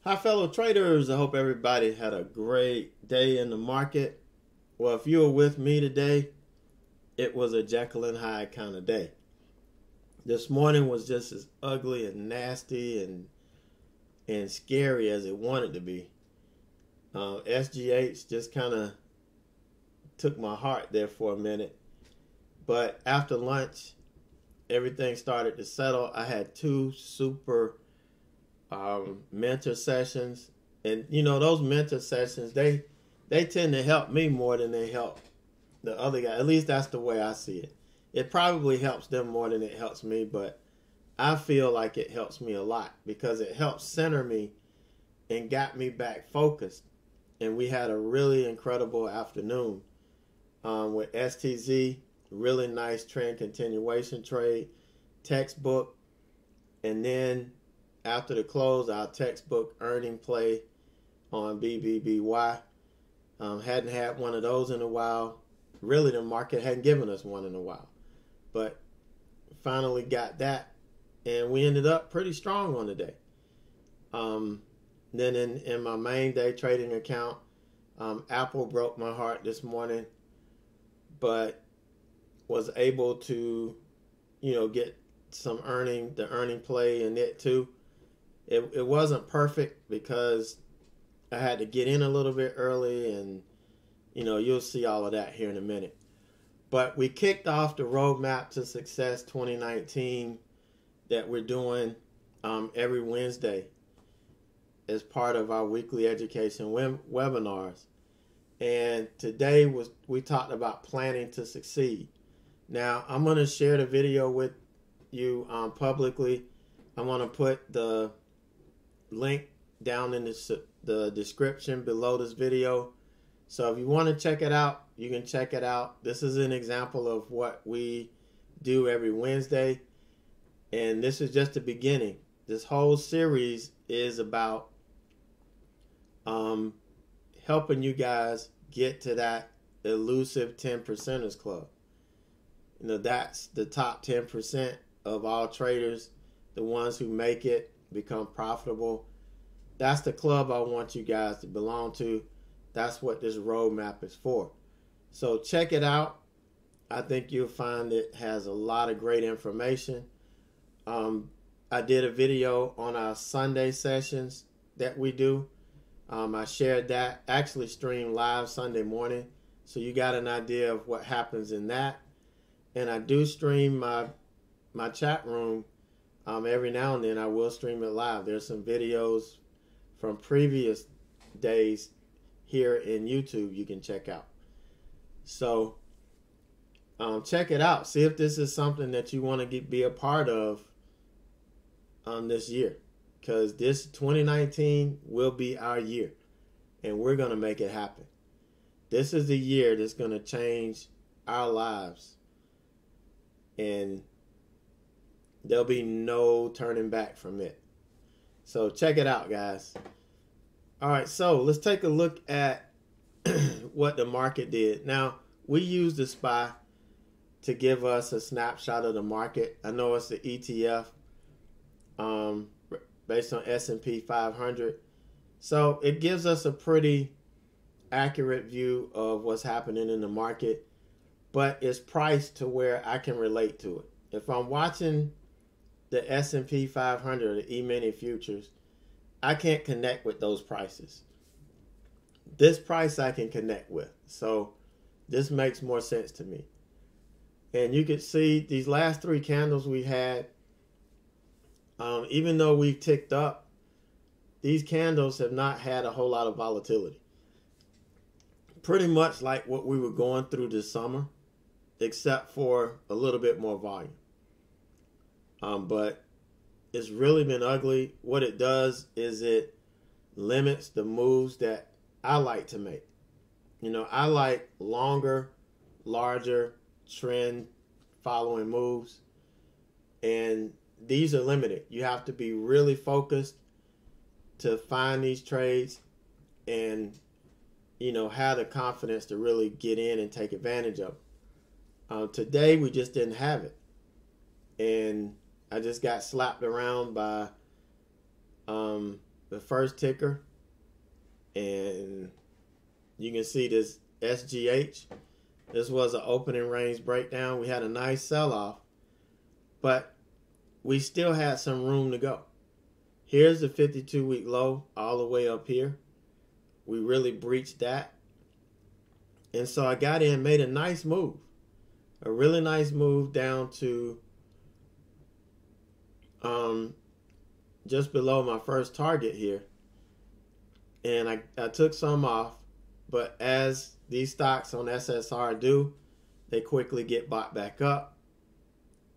Hi, fellow traders. I hope everybody had a great day in the market. Well, if you were with me today, it was a Jekyll and Hyde kind of day. This morning was just as ugly and nasty and scary as it wanted to be. SGH just kind of took my heart there for a minute. But after lunch, everything started to settle. I had two super mentor sessions, and those mentor sessions, they tend to help me more than they help the other guy. At least that's the way I see it. It probably helps them more than it helps me, but I feel like it helps me a lot because it helps center me and got me back focused. And we had a really incredible afternoon with STZ, really nice trend continuation trade, textbook, and then after the close, our textbook earning play on BBBY. Hadn't had one of those in a while. Really, the market hadn't given us one in a while. But finally got that, and we ended up pretty strong on the day. Then in my main day trading account, Apple broke my heart this morning, but was able to, get some the earning play in it too. It wasn't perfect because I had to get in a little bit early, and you'll see all of that here in a minute. But we kicked off the Roadmap to Success 2019 that we're doing every Wednesday as part of our weekly education webinars. And today we talked about planning to succeed. Now I'm going to share the video with you publicly. I'm going to put the link down in the description below this video. So if you want to check it out, you can check it out. This is an example of what we do every Wednesday. And this is just the beginning. This whole series is about helping you guys get to that elusive 10%ers club. That's the top 10% of all traders, the ones who make it, become profitable. That's the club I want you guys to belong to. That's what this roadmap is for. So check it out. I think you'll find it has a lot of great information. I did a video on our Sunday sessions that we do. I shared that, actually streamed live Sunday morning, so you got an idea of what happens in that. And I do stream my chat room every now and then. I will stream it live. There's some videos from previous days here in YouTube you can check out. So check it out. See if this is something that you want to be a part of this year, because this 2019 will be our year, and we're going to make it happen. This is the year that's going to change our lives, and there'll be no turning back from it. So check it out, guys. All right, so let's take a look at what the market did. Now, we use the SPY to give us a snapshot of the market. I know it's the ETF based on S&P 500. So it gives us a pretty accurate view of what's happening in the market, but it's priced to where I can relate to it. If I'm watching the S&P 500 or the E-mini futures, I can't connect with those prices. This price I can connect with. So this makes more sense to me. And you can see these last three candles we had, even though we've ticked up, these candles have not had a whole lot of volatility. Pretty much like what we were going through this summer, except for a little bit more volume. But it's really been ugly. What it does is it limits the moves that I like to make. I like longer, larger trend following moves, and these are limited. You have to be really focused to find these trades and have the confidence to really get in and take advantage of them. Today we just didn't have it, and I just got slapped around by the first ticker, and you can see this SGH. This was an opening range breakdown. We had a nice sell-off, but we still had some room to go. Here's the 52-week low all the way up here. We really breached that. And so I got in, made a nice move. A really nice move down to just below my first target here. And I took some off, but as these stocks on SSR do, they quickly get bought back up.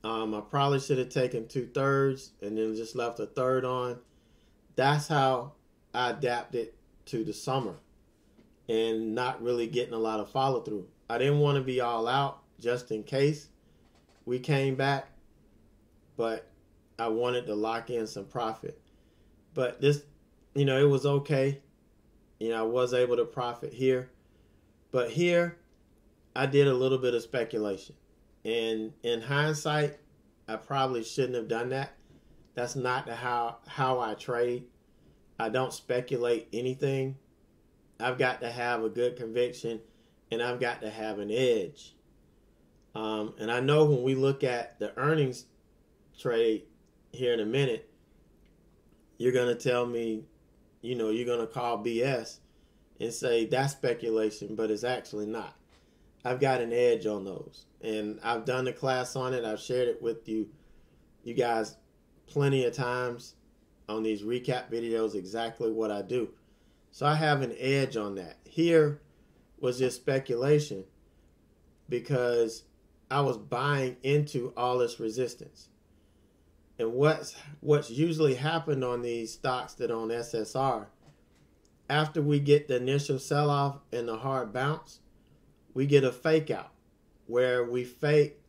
I probably should have taken 2/3 and then just left a third on. That's how I adapted to the summer and not really getting a lot of follow through. I didn't want to be all out just in case we came back, but I wanted to lock in some profit. But this, it was okay. I was able to profit here. But here, I did a little bit of speculation. And in hindsight, I probably shouldn't have done that. That's not how I trade. I don't speculate anything. I've got to have a good conviction, and I've got to have an edge. And I know when we look at the earnings trade here in a minute, you're going to tell me, you're going to call BS and say that's speculation, but it's actually not. I've got an edge on those. And I've done the class on it. I've shared it with you guys plenty of times on these recap videos, exactly what I do. So I have an edge on that. Here was just speculation because I was buying into all this resistance. And what's usually happened on these stocks that are on SSR, after we get the initial sell-off and the hard bounce, we get a fake out where we fake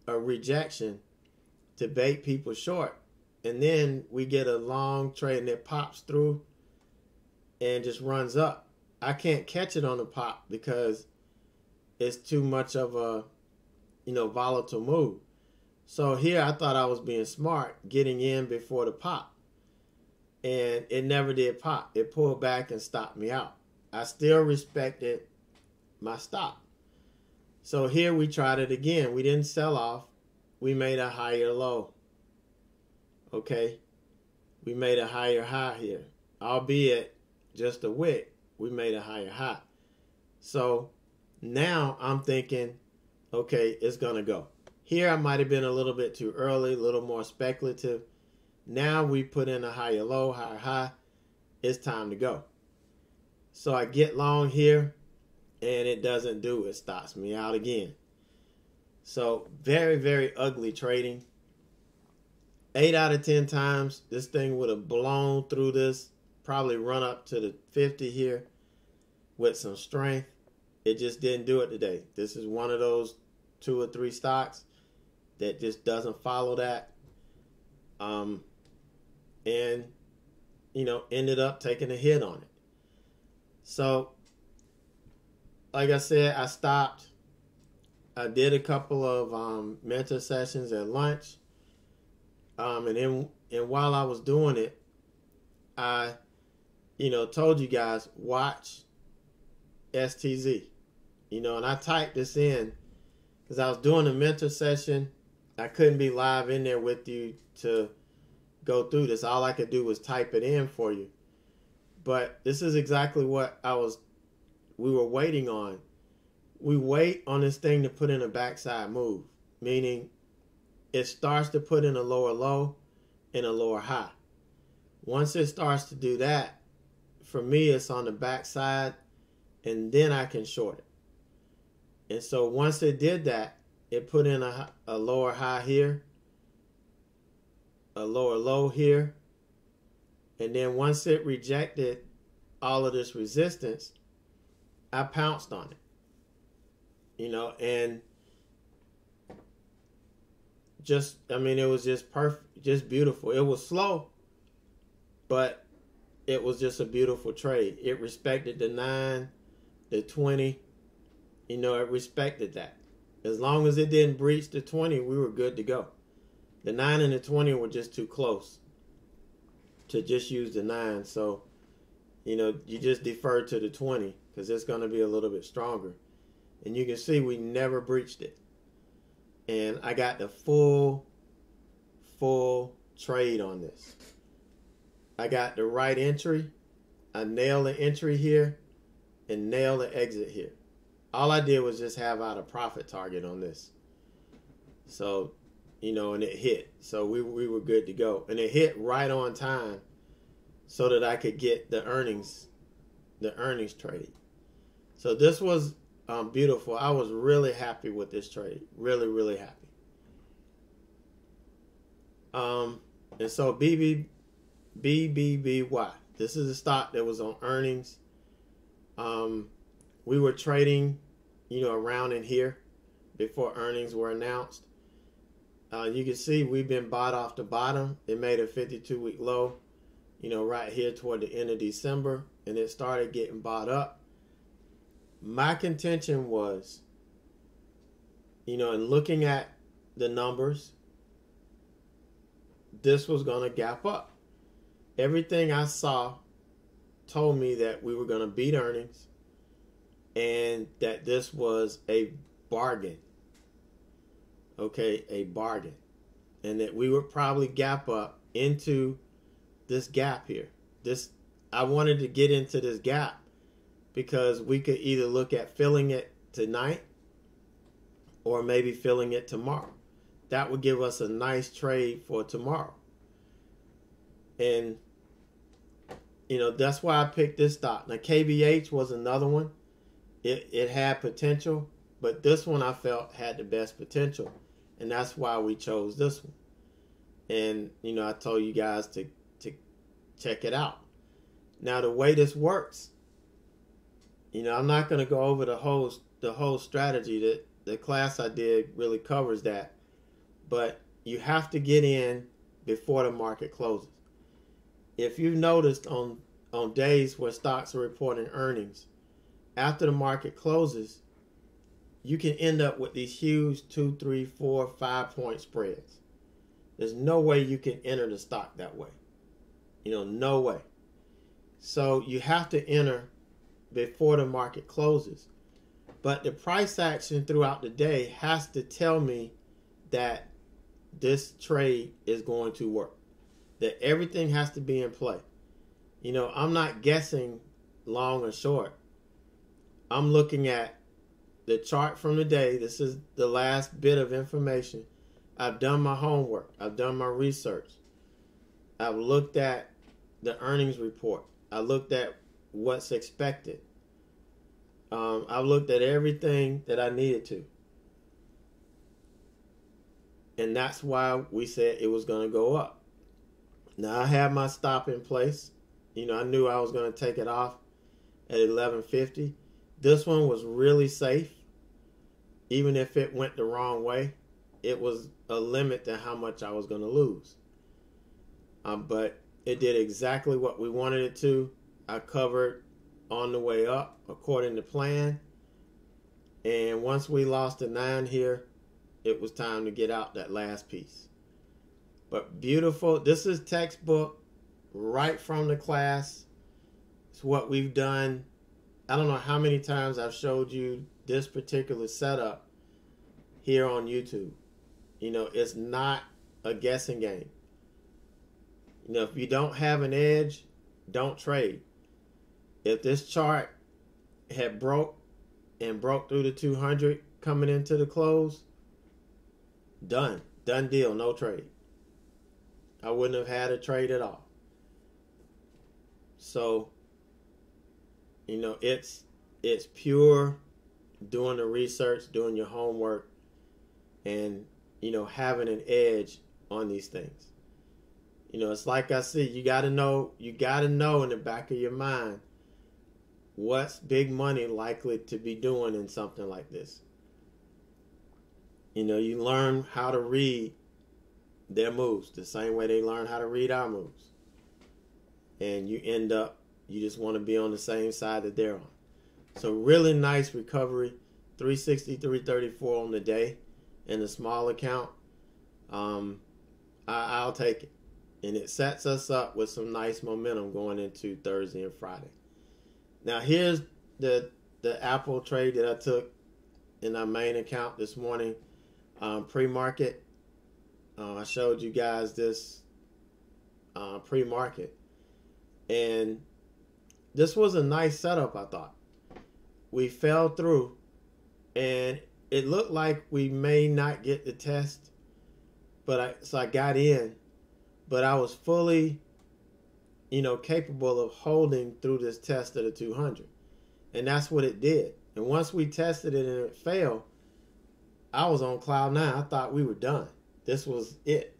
a rejection to bait people short. And then we get a long trade and it pops through and just runs up. I can't catch it on the pop because it's too much of a, volatile move. So here I thought I was being smart, getting in before the pop. And it never did pop. It pulled back and stopped me out. I still respected my stop. So here we tried it again. We didn't sell off. We made a higher low. Okay? We made a higher high here. Albeit just a wick, we made a higher high. So now I'm thinking, okay, it's going to go. Here I might have been a little bit too early, a little more speculative. Now we put in a higher low, higher high. It's time to go. So I get long here, and it doesn't do. It stops me out again. So very, very ugly trading. 8 out of 10 times, this thing would have blown through this, probably run up to the 50 here with some strength. It just didn't do it today. This is one of those 2 or 3 stocks that just doesn't follow that. And, ended up taking a hit on it. So, like I said, I stopped. I did a couple of mentor sessions at lunch. And while I was doing it, I, told you guys, watch STZ. And I typed this in because I was doing a mentor session. I couldn't be live in there with you to go through this. All I could do was type it in for you. But this is exactly what we were waiting on. We wait on this thing to put in a backside move, meaning it starts to put in a lower low and a lower high. Once it starts to do that, for me, it's on the backside, and then I can short it. And so once it did that, it put in a lower high here, a lower low here, and then once it rejected all of this resistance, I pounced on it. And it was just perfect, just beautiful. It was slow, but it was just a beautiful trade. It respected the 9, the 20. It respected that. As long as it didn't breach the 20, we were good to go. The 9 and the 20 were just too close to just use the 9. So, you just defer to the 20 because it's going to be a little bit stronger. And you can see we never breached it. And I got the full trade on this. I got the right entry. I nailed the entry here and nailed the exit here. All I did was just have out a profit target on this. So, and it hit. So we were good to go. And it hit right on time so that I could get the earnings trade. So this was beautiful. I was really happy with this trade. Really, really happy. And so BBBY. This is a stock that was on earnings. We were trading, around in here before earnings were announced. You can see we've been bought off the bottom. It made a 52-week low, right here toward the end of December, and it started getting bought up. My contention was, in looking at the numbers, this was going to gap up. Everything I saw told me that we were going to beat earnings and that this was a bargain. Okay, a bargain. And that we would probably gap up into this gap here. I wanted to get into this gap because we could either look at filling it tonight or maybe filling it tomorrow. That would give us a nice trade for tomorrow. And, that's why I picked this stock. Now, KBH was another one. It had potential, but this one I felt had the best potential. And that's why we chose this one. And, I told you guys to check it out. Now, the way this works, I'm not going to go over the whole strategy. That the class I did really covers that. But you have to get in before the market closes. If you've noticed on days where stocks are reporting earnings, after the market closes, you can end up with these huge 2, 3, 4, 5-point spreads. There's no way you can enter the stock that way. No way. So you have to enter before the market closes. But the price action throughout the day has to tell me that this trade is going to work. That everything has to be in play. I'm not guessing long or short. I'm looking at the chart from the day. This is the last bit of information. I've done my homework. I've done my research. I've looked at the earnings report. I looked at what's expected. I've looked at everything that I needed to. And that's why we said it was going to go up. Now, I have my stop in place. I knew I was going to take it off at 11.50. This one was really safe. Even if it went the wrong way, it was a limit to how much I was going to lose. But it did exactly what we wanted it to. I covered on the way up according to plan. And once we lost the 9 here, it was time to get out that last piece. But beautiful. This is textbook right from the class. It's what we've done. I don't know how many times I've showed you this particular setup here on YouTube. It's not a guessing game. If you don't have an edge, don't trade. If this chart had broke through the 200 coming into the close, done deal, no trade. I wouldn't have had a trade at all. So, it's pure doing the research, doing your homework, and, having an edge on these things. It's like I said, you got to know in the back of your mind what's big money likely to be doing in something like this. You learn how to read their moves the same way they learn how to read our moves. And you just want to be on the same side that they're on. So really nice recovery, 363.34 on the day in a small account. I'll take it. And it sets us up with some nice momentum going into Thursday and Friday. Now here's the Apple trade that I took in our main account this morning, pre-market. I showed you guys this pre-market, and this was a nice setup. I thought we fell through, and it looked like we may not get the test, but I got in, but I was fully, capable of holding through this test of the 200, and that's what it did. And once we tested it and it failed, I was on cloud nine. I thought we were done. This was it.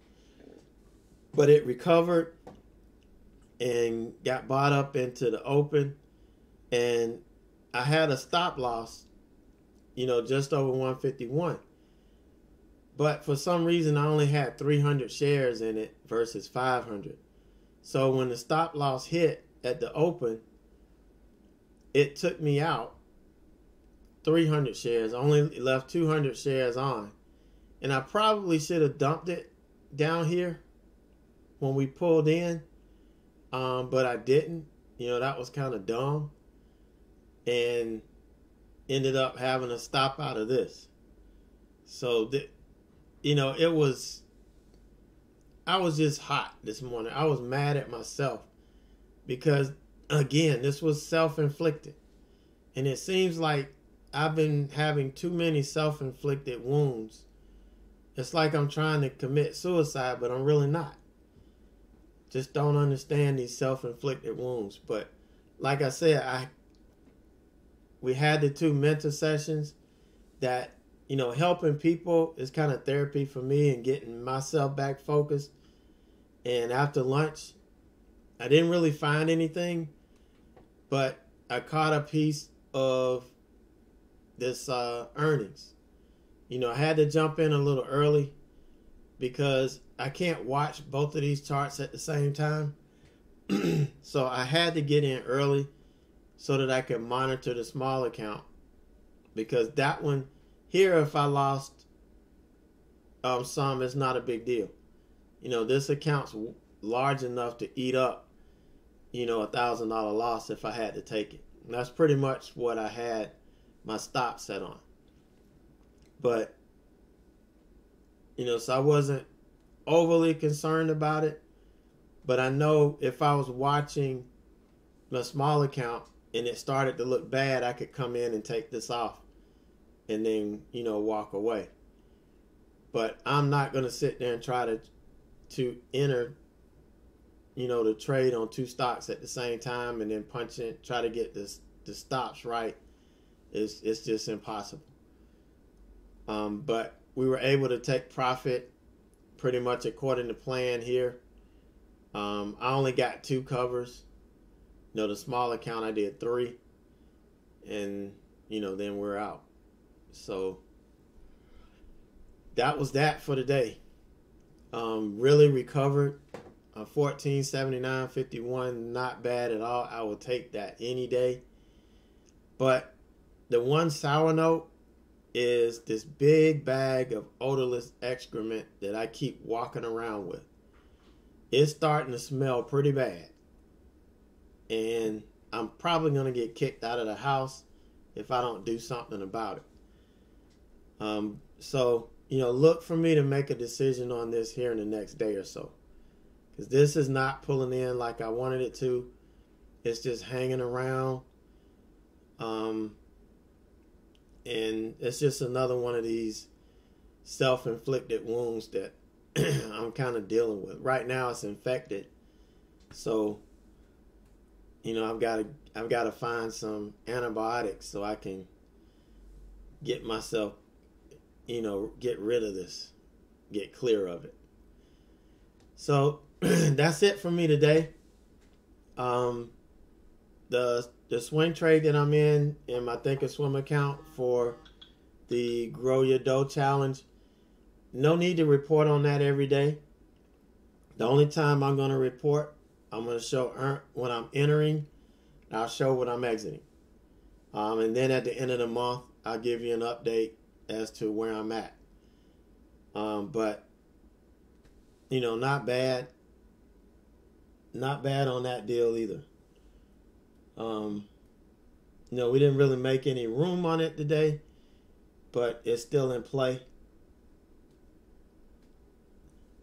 But it recovered and got bought up into the open. And I had a stop loss, just over 151. But for some reason, I only had 300 shares in it versus 500. So when the stop loss hit at the open, it took me out 300 shares. I only left 200 shares on. And I probably should have dumped it down here when we pulled in. But I didn't. That was kind of dumb. And ended up having to stop out of this. So, I was just hot this morning. I was mad at myself because, again, this was self-inflicted. And it seems like I've been having too many self-inflicted wounds. It's like I'm trying to commit suicide, but I'm really not. Just don't understand these self-inflicted wounds. But like I said, we had the 2 mentor sessions that, helping people is kind of therapy for me and getting myself back focused. And after lunch, I didn't really find anything, but I caught a piece of this earnings. I had to jump in a little early because I can't watch both of these charts at the same time. So I had to get in early so that I could monitor the small account, because that one here, if I lost some, it's not a big deal. This account's large enough to eat up, $1,000 loss if I had to take it. And that's pretty much what I had my stop set on. But, so I wasn't overly concerned about it. But I know if I was watching my small account and it started to look bad, I could come in and take this off and then, walk away. But I'm not going to sit there and try to enter, the trade on 2 stocks at the same time and then try to get the stops right. It's just impossible. But we were able to take profit pretty much according to plan here. I only got 2 covers. The small account I did 3, and then we're out. So that was that for the day. Really recovered. 14.79.51, not bad at all. I will take that any day. But the one sour note is this big bag of odorless excrement that I keep walking around with. It's starting to smell pretty bad. And I'm probably going to get kicked out of the house if I don't do something about it. So, look for me to make a decision on this here in the next day or so. Because this is not pulling in like I wanted it to. It's just hanging around. And it's just another one of these self-inflicted wounds that I'm kind of dealing with. Right now it's infected. So, I've got to find some antibiotics so I can get myself, get rid of this, get clear of it. So that's it for me today. The swing trade that I'm in my Thinkorswim account for the Grow Your Dough Challenge, no need to report on that every day. The only time I'm going to report, I'm going to show when I'm entering, and I'll show when I'm exiting. And then at the end of the month, I'll give you an update as to where I'm at. But, not bad. not bad on that deal either. We didn't really make any room on it today, but it's still in play.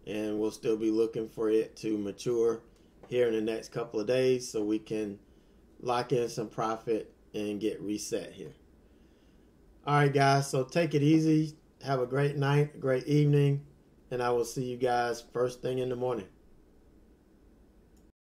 And we'll still be looking for it to mature here in the next couple of days so we can lock in some profit and get reset here. All right, guys, so take it easy. Have a great night, a great evening, and I will see you guys first thing in the morning.